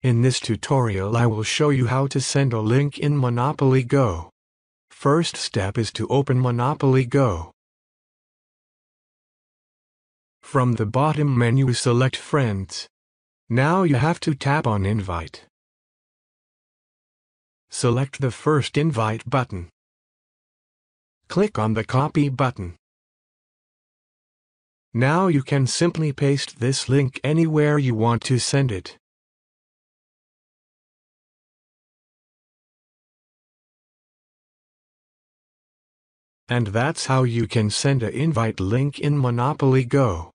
In this tutorial I will show you how to send a link in Monopoly Go. First step is to open Monopoly Go. From the bottom menu select Friends. Now you have to tap on Invite. Select the first invite button. Click on the copy button. Now you can simply paste this link anywhere you want to send it. And that's how you can send an invite link in Monopoly Go.